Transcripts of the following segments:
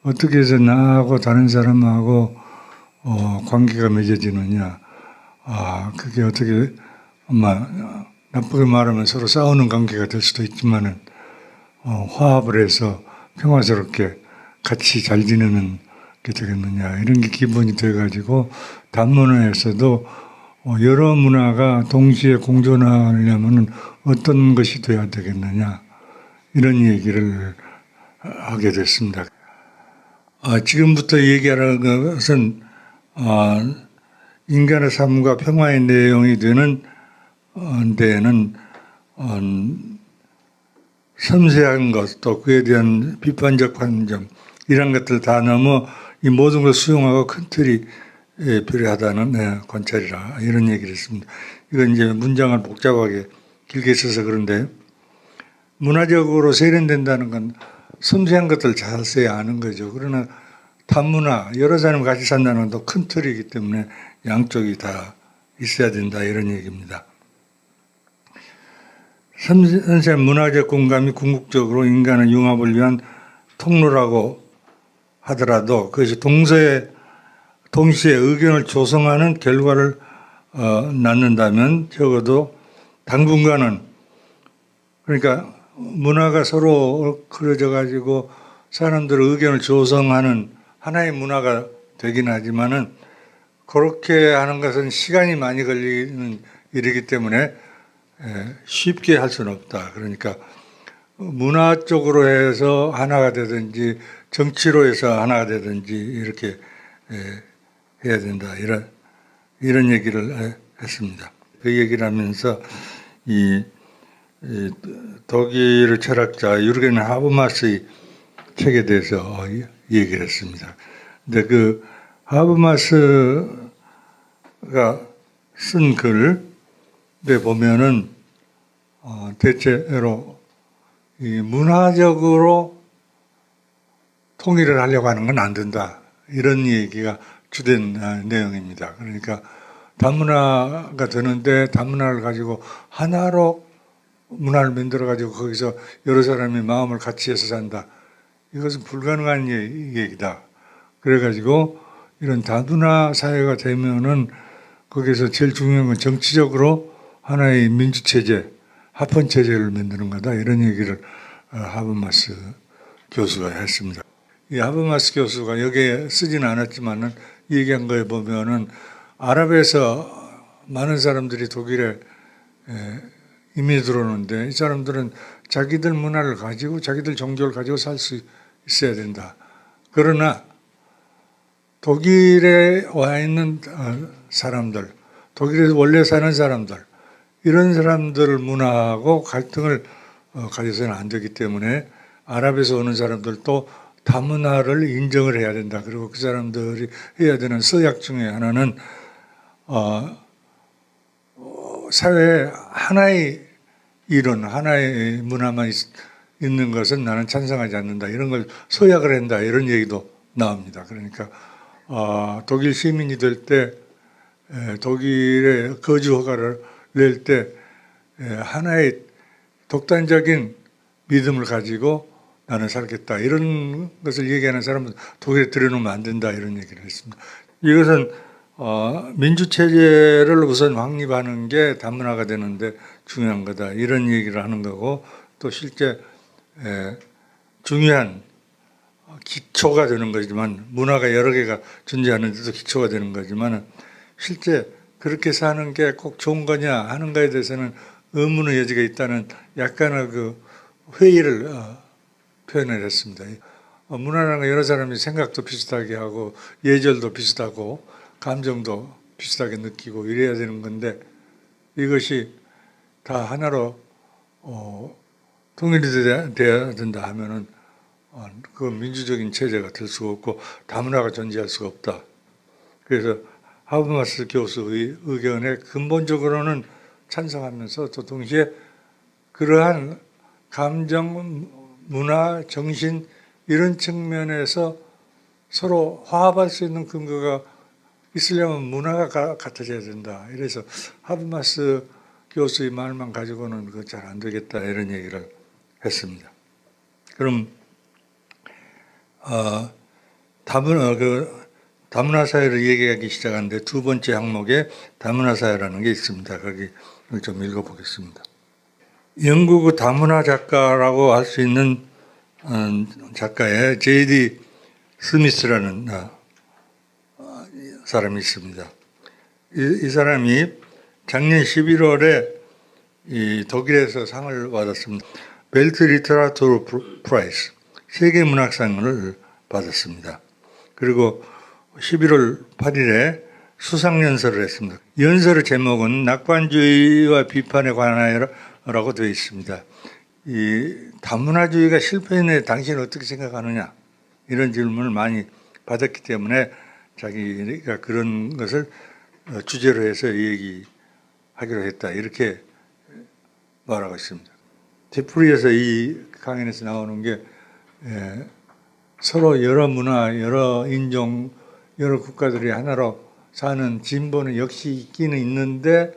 어떻게 해서 나하고 다른 사람하고 관계가 맺어지느냐. 그게 어떻게, 나쁘게 말하면 서로 싸우는 관계가 될 수도 있지만은, 화합을 해서 평화스럽게 같이 잘 지내는 게 되겠느냐. 이런 게 기본이 돼가지고, 단문화에서도 여러 문화가 동시에 공존하려면 어떤 것이 돼야 되겠느냐. 이런 얘기를 하게 됐습니다. 지금부터 얘기하는 것은 인간의 삶과 평화의 내용이 되는 데에는 섬세한 것, 또 그에 대한 비판적 관점, 이런 것들 다 넘어 이 모든 걸 수용하고 큰 틀이 필요하다는 관찰이라 이런 얘기를 했습니다. 이건 이제 문장을 복잡하게 길게 써서 그런데 문화적으로 세련된다는 건 섬세한 것들 잘 써야 아는 거죠. 그러나 단문화, 여러 사람이 같이 산다는 건 큰 틀이기 때문에 양쪽이 다 있어야 된다 이런 얘기입니다. 섬세한 문화적 공감이 궁극적으로 인간의 융합을 위한 통로라고 하더라도 그것이 동시에 의견을 조성하는 결과를 낳는다면 적어도 당분간은, 그러니까 문화가 서로 그려져 가지고 사람들의 의견을 조성하는 하나의 문화가 되긴 하지만은 그렇게 하는 것은 시간이 많이 걸리는 일이기 때문에 쉽게 할 수는 없다. 그러니까 문화 쪽으로 해서 하나가 되든지 정치로 해서 하나가 되든지 이렇게 해야 된다. 이런 얘기를 했습니다. 그 얘기를 하면서 이 독일 철학자 유르겐 하버마스의 책에 대해서 얘기를 했습니다. 근데 그 하버마스가 쓴 글에 보면은 대체로 이 문화적으로 통일을 하려고 하는 건 안 된다. 이런 얘기가 주된 내용입니다. 그러니까 단문화가 되는데 단문화를 가지고 하나로 문화를 만들어 가지고 거기서 여러 사람이 마음을 같이 해서 산다. 이것은 불가능한 얘기다. 그래가지고 이런 다문화 사회가 되면은 거기서 제일 중요한 건 정치적으로 하나의 민주체제, 합헌체제를 만드는 거다. 이런 얘기를 하버마스 교수가 했습니다. 이 하버마스 교수가 여기에 쓰지는 않았지만은 얘기한 거에 보면은 아랍에서 많은 사람들이 독일에 이민이 들어오는데 이 사람들은 자기들 문화를 가지고 자기들 종교를 가지고 살 수 있어야 된다. 그러나 독일에 와 있는 사람들, 독일에서 원래 사는 사람들, 이런 사람들 문화하고 갈등을 가져서는 안 되기 때문에 아랍에서 오는 사람들도 다문화를 인정을 해야 된다. 그리고 그 사람들이 해야 되는 서약 중에 하나는 사회에 하나의 이론, 하나의 문화만 있는 것은 나는 찬성하지 않는다. 이런 걸 서약을 한다. 이런 얘기도 나옵니다. 그러니까 독일 시민이 될 때 독일에 거주 허가를 낼 때 하나의 독단적인 믿음을 가지고 나는 살겠다. 이런 것을 얘기하는 사람은 독일에 들여놓으면 안 된다. 이런 얘기를 했습니다. 이것은 민주체제를 우선 확립하는 게 다문화가 되는데 중요한 거다. 이런 얘기를 하는 거고 또 실제 중요한 기초가 되는 거지만 문화가 여러 개가 존재하는데도 기초가 되는 거지만 실제 그렇게 사는 게 꼭 좋은 거냐 하는 거에 대해서는 의문의 여지가 있다는 약간의 그 회의를 표현을 했습니다. 문화라는 건 여러 사람이 생각도 비슷하게 하고 예절도 비슷하고 감정도 비슷하게 느끼고 이래야 되는 건데 이것이 다 하나로 통일이 돼야 된다 하면은 그 민주적인 체제가 될 수가 없고 다문화가 존재할 수가 없다. 그래서 하버마스 교수의 의견에 근본적으로는 찬성하면서 또 동시에 그러한 감정, 문화, 정신 이런 측면에서 서로 화합할 수 있는 근거가 있으려면 문화가 같아져야 된다. 이래서 하버마스 교수의 말만 가지고는 그거 잘 안 되겠다 이런 얘기를 했습니다. 그럼 다문화 사회를 얘기하기 시작하는데 두 번째 항목에 다문화 사회라는 게 있습니다. 거기를 좀 읽어보겠습니다. 영국 다문화 작가라고 할 수 있는 작가의 J.D. 스미스라는 사람이 있습니다. 이 사람이 작년 11월에 이 독일에서 상을 받았습니다. 벨트 리터라투르 프라이스 세계 문학상을 받았습니다. 그리고 11월 8일에 수상연설을 했습니다. 연설의 제목은 낙관주의와 비판에 관하여라고 되어 있습니다. 이 다문화주의가 실패했네, 당신은 어떻게 생각하느냐, 이런 질문을 많이 받았기 때문에 자기가 그런 것을 주제로 해서 얘기하기로 했다, 이렇게 말하고 있습니다. 되풀이해서 이 강연에서 나오는 게 서로 여러 문화, 여러 인종, 여러 국가들이 하나로 사는 진보는 역시 있기는 있는데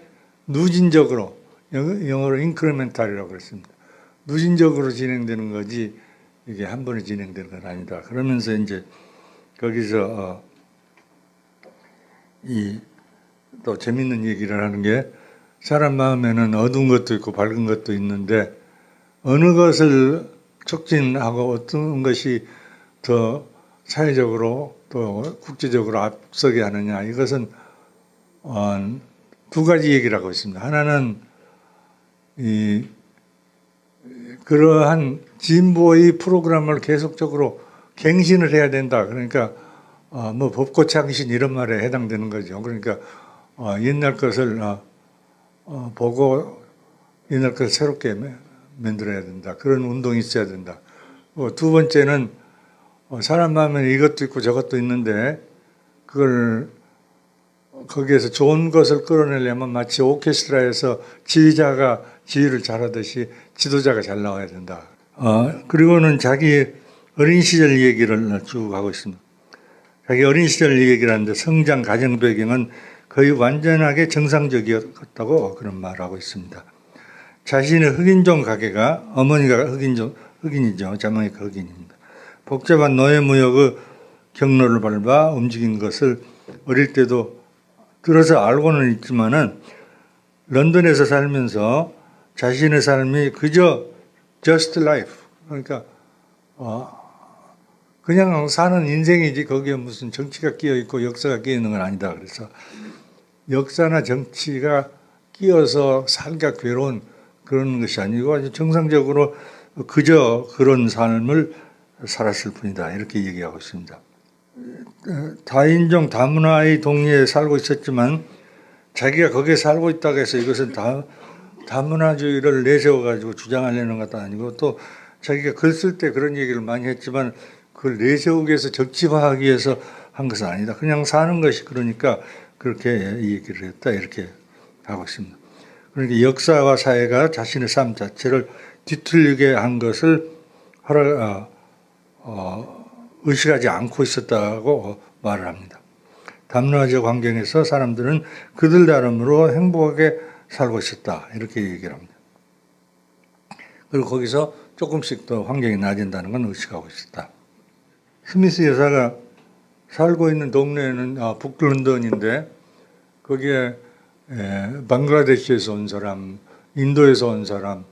누진적으로, 영어로 인크리멘탈이라고 그랬습니다. 누진적으로 진행되는 거지 이게 한 번에 진행되는 건 아니다. 그러면서 이제 거기서 또 재밌는 얘기를 하는 게, 사람 마음에는 어두운 것도 있고 밝은 것도 있는데 어느 것을 촉진하고 어떤 것이 더 사회적으로 또 국제적으로 앞서게 하느냐, 이것은 두 가지 얘기를 하고 있습니다. 하나는 그러한 진보의 프로그램을 계속적으로 갱신을 해야 된다. 그러니까 뭐 법고창신 이런 말에 해당되는 거죠. 그러니까 옛날 것을 보고 옛날 것을 새롭게 만들어야 된다. 그런 운동이 있어야 된다. 두 번째는 사람 마음에는 이것도 있고 저것도 있는데 그걸 거기에서 좋은 것을 끌어내려면 마치 오케스트라에서 지휘자가 지휘를 잘하듯이 지도자가 잘 나와야 된다. 그리고는 자기 어린 시절 얘기를 쭉 하고 있습니다. 자기 어린 시절 얘기를 하는데 성장 가정 배경은 거의 완전하게 정상적이었다고 그런 말을 하고 있습니다. 자신의 흑인종 가게가, 어머니가 흑인이죠. 자몽이가 흑인입니다. 복잡한 노예무역의 경로를 밟아 움직인 것을 어릴 때도 들어서 알고는 있지만은 런던에서 살면서 자신의 삶이 그저 just life, 그러니까 그냥 사는 인생이지 거기에 무슨 정치가 끼어 있고 역사가 끼어 있는 건 아니다. 그래서 역사나 정치가 끼어서 살기가 괴로운 그런 것이 아니고 아주 정상적으로 그저 그런 삶을 살았을 뿐이다, 이렇게 얘기하고 있습니다. 다인종 다문화의 동네에 살고 있었지만 자기가 거기에 살고 있다고 해서 이것은 다문화주의를 내세워가지고 주장하려는 것도 아니고, 또 자기가 글 쓸 때 그런 얘기를 많이 했지만 그걸 내세우기 위해서 적지화하기 위해서 한 것은 아니다. 그냥 사는 것이 그러니까 그렇게 얘기를 했다, 이렇게 하고 있습니다. 그러니까 역사와 사회가 자신의 삶 자체를 뒤틀리게 한 것을 의식하지 않고 있었다고 말을 합니다. 다문화적 환경에서 사람들은 그들 나름으로 행복하게 살고 있었다, 이렇게 얘기를 합니다. 그리고 거기서 조금씩 더 환경이 나아진다는 건 의식하고 있었다. 스미스 여사가 살고 있는 동네는 북런던인데 거기에 방글라데시에서 온 사람, 인도에서 온 사람,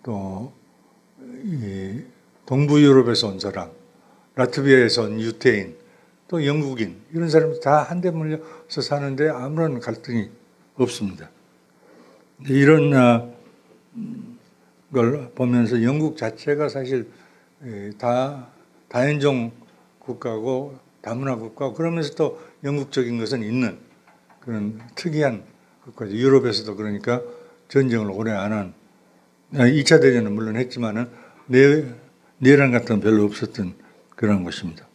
또 동부 유럽에서 온 사람, 라트비아에서 온 유태인, 또 영국인, 이런 사람들 다 한데 몰려서 사는데 아무런 갈등이 없습니다. 이런 걸 보면서 영국 자체가 사실 다인종 국가고 다문화 국가고, 그러면서 또 영국적인 것은 있는 그런 특이한 국가죠. 유럽에서도 그러니까 전쟁을 오래 안 한, 2차 대전은 물론 했지만은 내란 같은 건 별로 없었던 그런 곳입니다.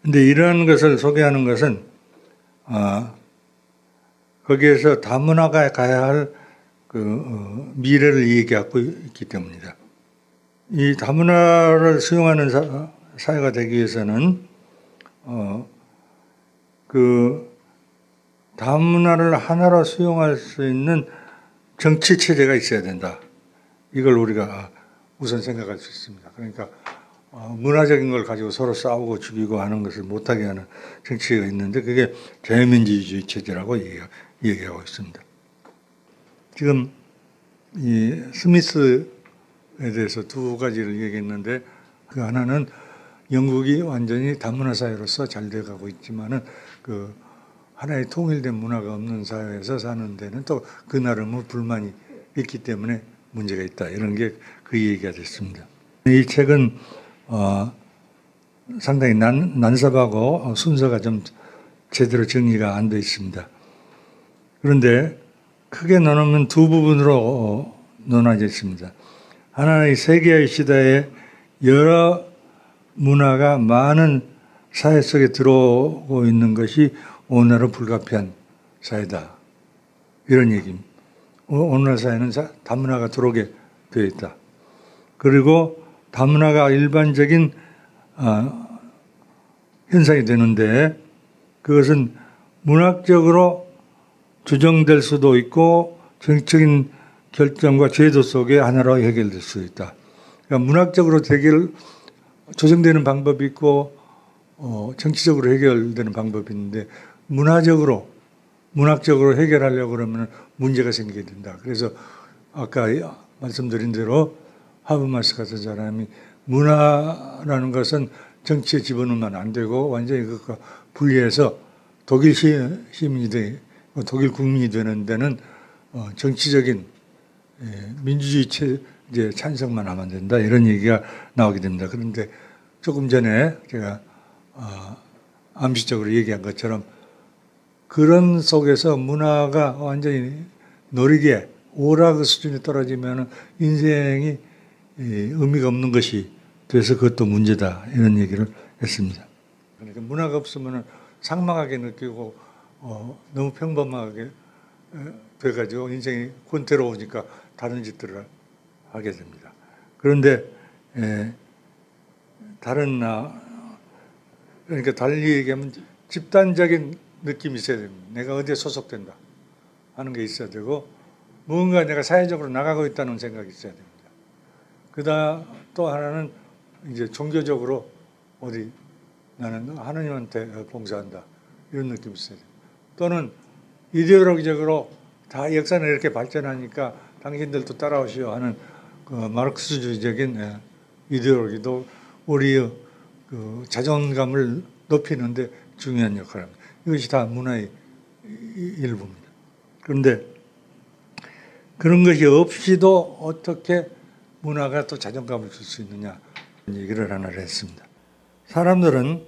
근데 이러한 것을 소개하는 것은 거기에서 다문화가 가야 할 미래를 얘기하고 있기 때문이다. 이 다문화를 수용하는 사회가 되기 위해서는 그 다문화를 하나로 수용할 수 있는 정치 체제가 있어야 된다. 이걸 우리가 우선 생각할 수 있습니다. 그러니까 문화적인 걸 가지고 서로 싸우고 죽이고 하는 것을 못하게 하는 정치가 있는데 그게 자유민주주의 체제라고 얘기하고 있습니다. 지금 이 스미스에 대해서 두 가지를 얘기했는데 그 하나는 영국이 완전히 다문화 사회로서 잘 돼가고 있지만은 그 하나의 통일된 문화가 없는 사회에서 사는 데는 또 그 나름의 불만이 있기 때문에 문제가 있다. 이런 게 그 얘기가 됐습니다. 이 책은 상당히 난삽하고 순서가 좀 제대로 정리가 안 돼 있습니다. 그런데 크게 나누면 두 부분으로 나눠져 있습니다. 하나는 세계화의 시대에 여러 문화가 많은 사회 속에 들어오고 있는 것이 오늘날은 불가피한 사회다. 이런 얘기입니다. 오늘날 사회는 다문화가 들어오게 되어 있다. 그리고 다문화가 일반적인 현상이 되는데 그것은 문학적으로 조정될 수도 있고 정치적인 결정과 제도 속에 하나로 해결될 수 있다. 그러니까 문학적으로 조정되는 방법이 있고 정치적으로 해결되는 방법이 있는데 문학적으로 해결하려고 그러면 문제가 생기게 된다. 그래서 아까 말씀드린 대로 하버마스 같은 사람이 문화라는 것은 정치에 집어넣으면 안 되고 완전히 그것과 분리해서 독일 시민이 되고 독일 국민이 되는 데는 정치적인 민주주의 체제 찬성만 하면 된다. 이런 얘기가 나오게 됩니다. 그런데 조금 전에 제가 암시적으로 얘기한 것처럼 그런 속에서 문화가 완전히 노리게 오락 수준에 떨어지면 인생이 의미가 없는 것이 돼서 그것도 문제다. 이런 얘기를 했습니다. 그러니까 문화가 없으면 상막하게 느끼고 너무 평범하게 돼가지고 인생이 권태로우니까 다른 짓들을 하게 됩니다. 그런데 그러니까 달리 얘기하면 집단적인 느낌이 있어야 됩니다. 내가 어디에 소속된다 하는 게 있어야 되고 무언가 내가 사회적으로 나가고 있다는 생각이 있어야 됩니다. 그다음 또 하나는 이제 종교적으로 어디 나는 하나님한테 봉사한다 이런 느낌이 있어야 됩니다. 또는 이데올로기적으로 다 역사는 이렇게 발전하니까 당신들도 따라오시오 하는 그 마르크스주의적인 이데올로기도 우리의 그 자존감을 높이는데 중요한 역할을 합니다. 이것이 다 문화의 일부입니다. 그런데 그런 것이 없이도 어떻게 문화가 또 자존감을 줄 수 있느냐 얘기를 하나를 했습니다. 사람들은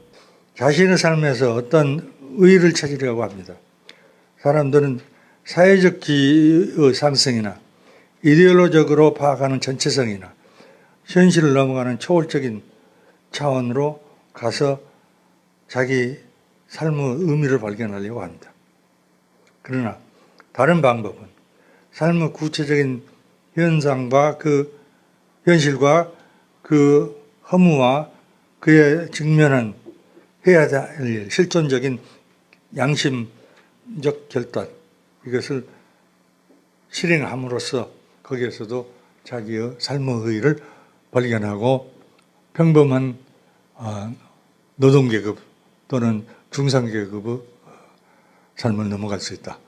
자신의 삶에서 어떤 의의를 찾으려고 합니다. 사람들은 사회적 기의 상승이나 이데올로적으로 파악하는 전체성이나 현실을 넘어가는 초월적인 차원으로 가서 자기 삶의 의미를 발견하려고 합니다. 그러나 다른 방법은 삶의 구체적인 현상과 그 현실과 그 허무와 그에 직면한 해야 될 실존적인 양심적 결단 이것을 실행함으로써 거기에서도 자기의 삶의 의의를 발견하고 평범한 노동계급 또는 중상계급의 삶을 넘어갈 수 있다.